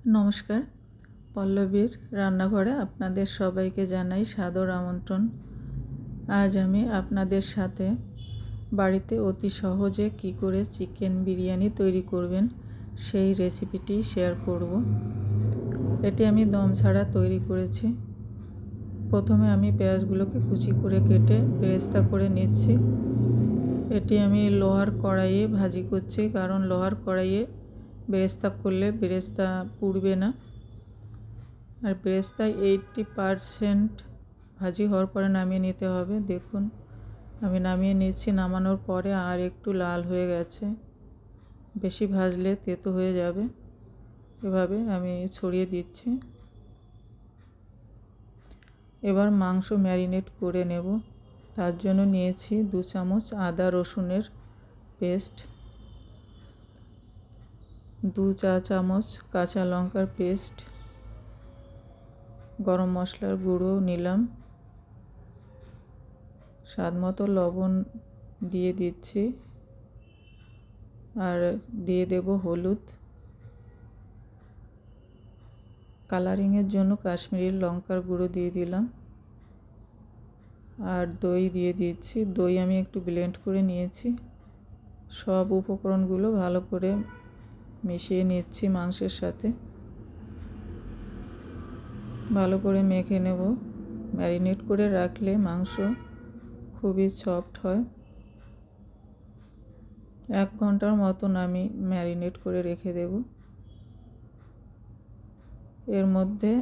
নমস্কার, পল্লবীর রান্নাঘরে আপনাদের সবাইকে জানাই সাদর আমন্ত্রণ। আজ আমি আপনাদের সাথে বাড়িতে অতি সহজে কী করে চিকেন বিরিয়ানি তৈরি করবেন সেই রেসিপিটি শেয়ার করব। এটি আমি দম ছাড়া তৈরি করেছি। প্রথমে আমি পেঁয়াজগুলোকে কুচি করে কেটে বেরেস্তা করে নিচ্ছি। এটি আমি লোহার কড়াইয়ে ভাজি করছি, কারণ লোহার কড়াইয়ে বেরেস্তা করলে বেরেস্তা পুড়বে না। আর বেরেস্তায় 80% ভাজি হওয়ার পরে নামিয়ে নিতে হবে। দেখুন আমি নামিয়ে নিচ্ছি। নামানোর পরে আর একটু লাল হয়ে গেছে, বেশি ভাজলে তেতো হয়ে যাবে। এভাবে আমি ছড়িয়ে দিচ্ছি। এবার মাংস ম্যারিনেট করে নেব। তার জন্য নিয়েছি 2 চামচ আদা রসুনের পেস্ট, 2 চা চামচ কাঁচা লঙ্কার পেস্ট, গরম মশলার গুঁড়ো নিলাম, স্বাদ মতো লবণ দিয়ে দিচ্ছি, আর দিয়ে দেব হলুদ। কালারিংয়ের জন্য কাশ্মীরি লঙ্কার গুঁড়ো দিয়ে দিলাম, আর দই দিয়ে দিচ্ছি। দই আমি একটু ব্লেন্ড করে নিয়েছি। সব উপকরণগুলো ভালো করে মিশিয়ে নিচ্ছি মাংসের সাথে। ভালো করে মেখে নেব। ম্যারিনেট করে রাখলে মাংস খুবই সফট হয়। 1 ঘন্টার মতন আমি ম্যারিনেট করে রেখে দেব। এর মধ্যে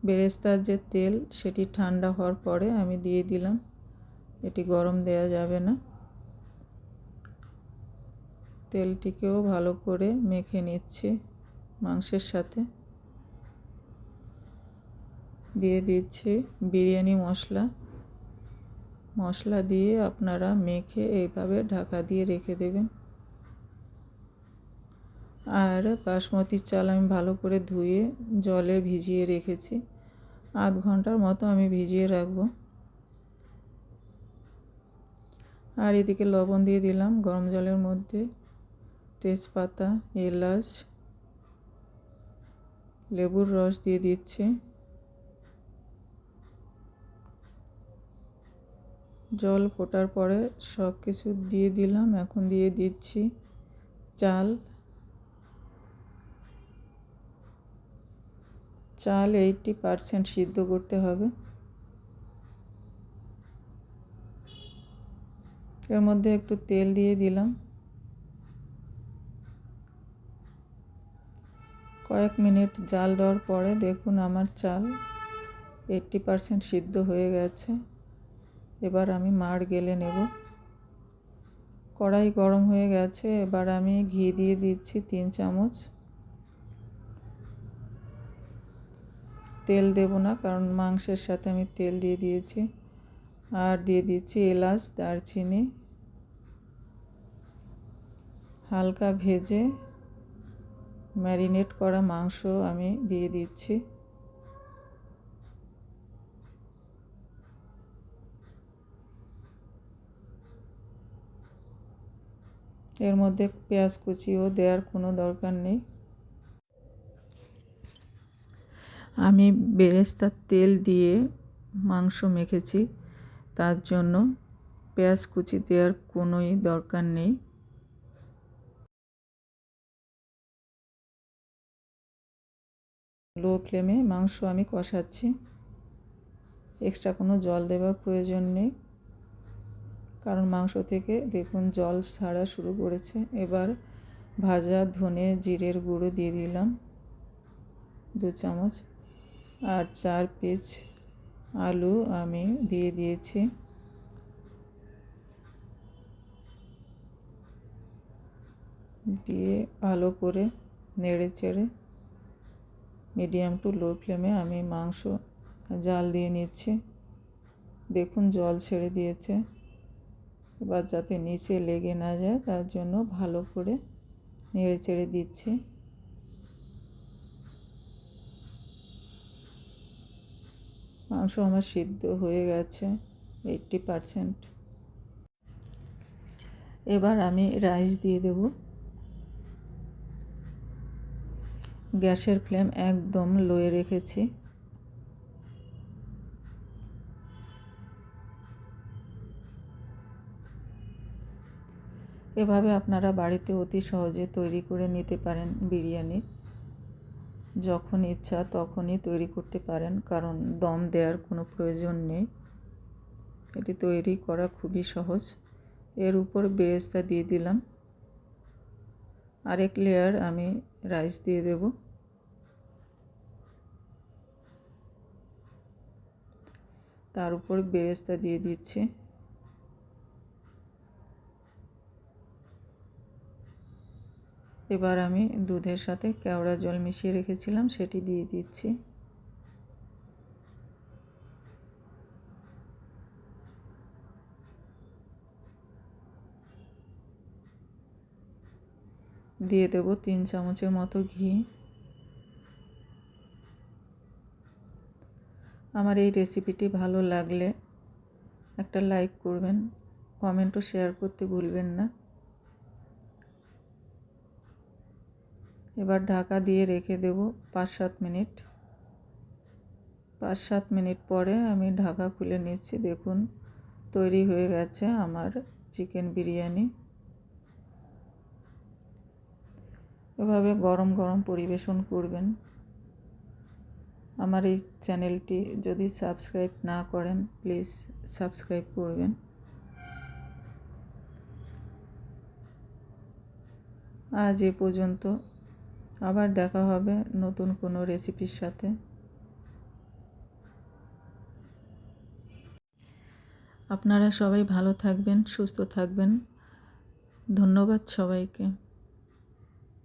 বেরেস্তার যে তেল, সেটি ঠান্ডা হওয়ার পরে আমি দিয়ে দিলাম। এটি গরম দেওয়া যাবে না। তেলটিকেও ভালো করে মেখে নিচ্ছি মাংসের সাথে। দিয়ে দিচ্ছি বিরিয়ানি মশলা দিয়ে আপনারা মেখে এইভাবে ঢাকা দিয়ে রেখে দেবেন। আর বাসমতি চাল আমি ভালো করে ধুয়ে জলে ভিজিয়ে রেখেছি। 1/2 ঘন্টার মতো আমি ভিজিয়ে রাখবো। আর এদিকে লবণ দিয়ে দিলাম গরম জলের মধ্যে, তেজপাতা, এলাচ, লেবুর রস দিয়ে দিচ্ছি। জল ফোটার পরে সব কিছু দিয়ে দিলাম। এখন দিয়ে দিচ্ছি চাল 80% সিদ্ধ করতে হবে। এর মধ্যে একটু তেল দিয়ে দিলাম। কয়েক মিনিট জাল দেওয়ার পরে দেখুন আমার চাল 80% সিদ্ধ হয়ে গেছে। এবার আমি মাড় গেলে নেব। কড়াই গরম হয়ে গেছে। এবার আমি ঘি দিয়ে দিচ্ছি 3 চামচ। তেল দেব না, কারণ মাংসের সাথে আমি তেল দিয়ে দিয়েছি। আর দিয়ে দিচ্ছি এলাচ, দারচিনি। হালকা ভেজে ম্যারিনেট করা মাংস আমি দিয়ে দিচ্ছি। এর মধ্যে পেঁয়াজ কুচিও দেওয়ার কোনো দরকার নেই। আমি বেরেস্তার তেল দিয়ে মাংস মেখেছি, তার জন্য পেঁয়াজ কুচি দেওয়ার কোনোই দরকার নেই। লো ফ্লেমে মাংস আমি কষাচ্ছি। এক্সট্রা কোনো জল দেওয়ার প্রয়োজন নেই, কারণ মাংস থেকে দেখুন জল ছাড়া শুরু করেছে। এবার ভাজা ধনে জিরের গুঁড়ো দিয়ে দিলাম 2 চামচ, আর 4 পিস আলু আমি দিয়ে দিয়েছি। দিয়ে ভালো করে নেড়ে চেড়ে মিডিয়াম টু লো ফ্লেমে আমি মাংস জাল দিয়ে নিচ্ছি। দেখুন জল ছেড়ে দিয়েছে। এবার যাতে নিচে লেগে না যায় তার জন্য ভালো করে নেড়ে চেড়ে দিচ্ছি। মাংস আমার সিদ্ধ হয়ে গেছে 80%। এবার আমি রাইস দিয়ে দেব। গ্যাসের ফ্লেম একদম লোয়ে রেখেছি। এভাবে আপনারা বাড়িতে অতি সহজে তৈরি করে নিতে পারেন বিরিয়ানি। যখন ইচ্ছা তখনই তৈরি করতে পারেন, কারণ দম দেওয়ার কোনো প্রয়োজন নেই। এটি তৈরি করা খুবই সহজ। এর উপর বেরেস্তা দিয়ে দিলাম। আরেক লেয়ার আমি রাইস দিয়ে দেব। তার উপর বেরেস্তা দিয়ে দিচ্ছি। এবার আমি দুধের সাথে কেওড়া জল মিশিয়ে রেখেছিলাম, সেটি দিয়ে দিচ্ছি। দিয়ে দেব 3 চামচের মতো ঘি। আমার এই রেসিপিটি ভালো লাগলে একটা লাইক করবেন, কমেন্ট ও শেয়ার করতে ভুলবেন না। এবার ঢাকা দিয়ে রেখে দেব 5-7 মিনিট। 5-7 মিনিট পরে আমি ঢাকা খুলে নিচ্ছি। দেখুন তৈরি হয়ে গেছে আমার চিকেন বিরিয়ানি। এভাবে গরম গরম পরিবেশন করবেন। আমার এই চ্যানেলটি যদি সাবস্ক্রাইব না করেন প্লিজ সাবস্ক্রাইব করবেন। আজ এ পর্যন্ত, আবার দেখা হবে নতুন কোনো রেসিপির সাথে। আপনারা সবাই ভালো থাকবেন, সুস্থ থাকবেন। ধন্যবাদ সবাইকে।